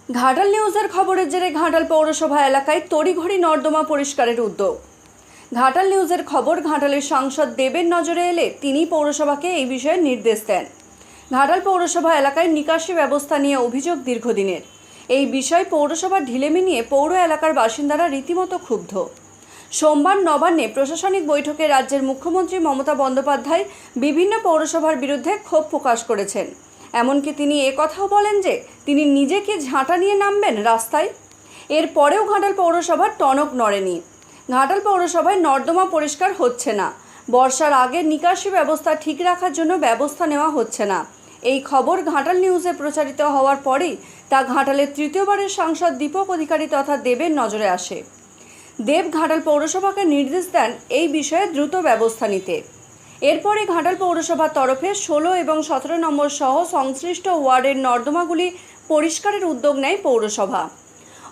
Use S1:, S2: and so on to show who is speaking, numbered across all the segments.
S1: ঘাটাল নিউজের খবরের জেরে ঘাটাল পৌরসভা এলাকায় তড়িঘড়ি নর্দমা পরিষ্কারের উদ্যোগ। ঘাটাল নিউজের খবর ঘাটালের সাংসদ দেবের নজরে এলে তিনি পৌরসভাকে এই বিষয়ে নির্দেশ দেন। ঘাটাল পৌরসভা এলাকায় নিকাশি ব্যবস্থা নিয়ে অভিযোগ দীর্ঘদিনের। এই বিষয় পৌরসভার ঢিলেমি নিয়ে পৌর এলাকার বাসিন্দারা রীতিমতো ক্ষুব্ধ। সোমবার নবান্নে প্রশাসনিক বৈঠকে রাজ্যের মুখ্যমন্ত্রী মমতা বন্দ্যোপাধ্যায় বিভিন্ন পৌরসভার বিরুদ্ধে ক্ষোভ প্রকাশ করেছেন। এমনকি তিনি একথাও বলেন যে তিনি নিজে কি ঝাঁটা নিয়ে নামবেন রাস্তায়। এরপরেও ঘাটাল পৌরসভার টনক নড়েনি। ঘাটাল পৌরসভায় নর্দমা পরিষ্কার হচ্ছে না, বর্ষার আগে নিকাশি ব্যবস্থা ঠিক রাখার জন্য ব্যবস্থা নেওয়া হচ্ছে না। এই খবর ঘাটাল নিউজে প্রচারিত হওয়ার পরেই তা ঘাটালের তৃতীয়বারের সাংসদ দীপক অধিকারী তথা দেবের নজরে আসে। দেব ঘাটাল পৌরসভাকে নির্দেশ দেন এই বিষয়ে দ্রুত ব্যবস্থা নিতে। এরপরে ঘাটাল পৌরসভার তরফে 16 এবং 17 নম্বর সহ সংশ্লিষ্ট ওয়ার্ডের নর্দমাগুলি পরিষ্কারের উদ্যোগ নেয় পৌরসভা।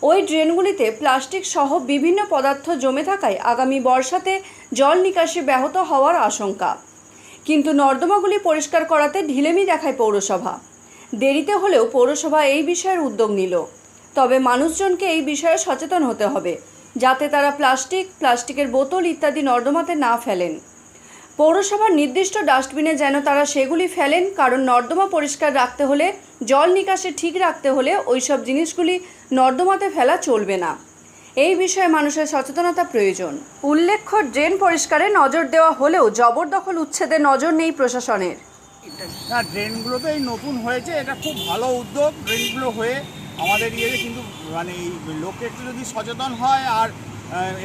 S1: ওই ড্রেনগুলিতে প্লাস্টিক সহ বিভিন্ন পদার্থ জমে থাকায় আগামী বর্ষাতে জল নিকাশি ব্যাহত হওয়ার আশঙ্কা। কিন্তু নর্দমাগুলি পরিষ্কার করাতে ঢিলেমি দেখায় পৌরসভা। দেরিতে হলেও পৌরসভা এই বিষয়ের উদ্যোগ নিল। তবে মানুষজনকে এই বিষয়ে সচেতন হতে হবে, যাতে তারা প্লাস্টিকের বোতল ইত্যাদি নর্দমাতে না ফেলেন। পৌরসভার নির্দিষ্ট ডাস্টবিনে যেন তারা সেগুলি ফেলেন, কারণ নর্দমা পরিষ্কার রাখতে হলে, জল নিকাশি ঠিক রাখতে হলে ওইসব জিনিসগুলি নর্দমাতে ফেলা চলবে না। এই বিষয়ে মানুষের সচেতনতা প্রয়োজন। উল্লেখ্য, ড্রেন পরিষ্কারে নজর দেওয়া হলেও জবরদখল উচ্ছেদে নজর নেই প্রশাসনের।
S2: না, ড্রেনগুলো তো এই নতুন হয়েছে, এটা খুব ভালো উদ্যোগ। ড্রেনগুলো হয়ে আমাদের ইয়েতে কিন্তু মানে এই লোকে একটু যদি সচেতন হয় আর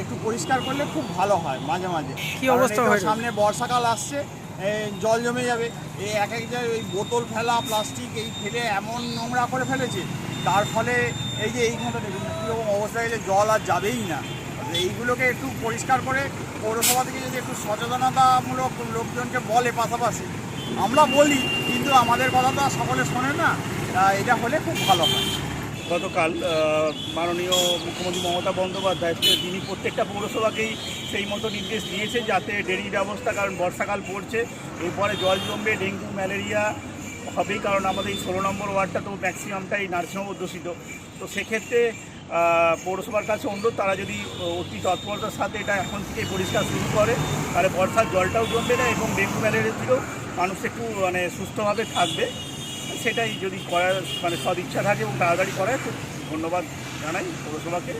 S2: একটু পরিষ্কার করলে খুব ভালো হয়। মাঝে মাঝে
S3: কি অবস্থা হয়েছে,
S2: সামনে বর্ষাকাল আসছে, জল জমে যাবে। এই এক জায়গায় ওই বোতল ফেলা, প্লাস্টিক এই ফেলে এমন নোংরা করে ফেলেছে, তার ফলে এই যে এইখানটা দেখুন কীরকম অবস্থা হয়েছে, জল আর যাবেই না। এইগুলোকে একটু পরিষ্কার করে পৌরসভা থেকে যদি একটু সচেতনতামূলক লোকজনকে বলে, পাশাপাশি আমরা বলি, কিন্তু আমাদের কথা তো সকলে শোনে না। এটা হলে খুব ভালো হয়।
S3: গতকাল মাননীয় মুখ্যমন্ত্রী মমতা বন্দ্যোপাধ্যায় তিনি প্রত্যেকটা পৌরসভাকেই সেই মতো নির্দেশ দিয়েছে, যাতে ড্রেনেজ ব্যবস্থা, কারণ বর্ষাকাল পড়ছে, এরপরে জল জমবে, ডেঙ্গু ম্যালেরিয়া হবেই, কারণ আমাদের এই 16 নম্বর ওয়ার্ডটা তো ম্যাক্সিমামটাই নার্সিংহোম অধ্যুষিত। তো সেক্ষেত্রে পৌরসভার কাছে অনুরোধ, তারা যদি অতি তৎপরতার সাথে এটা এখন থেকে পরিষ্কার শুরু করে, তাহলে বর্ষার জলটাও জমবে না এবং ডেঙ্গু ম্যালেরিয়া থেকেও মানুষ একটু সুস্থভাবে থাকবে। সেটাই যদি করার সদিচ্ছা থাকে এবং তাড়াতাড়ি করায়, খুব ধন্যবাদ জানাই পৌরসভাকে।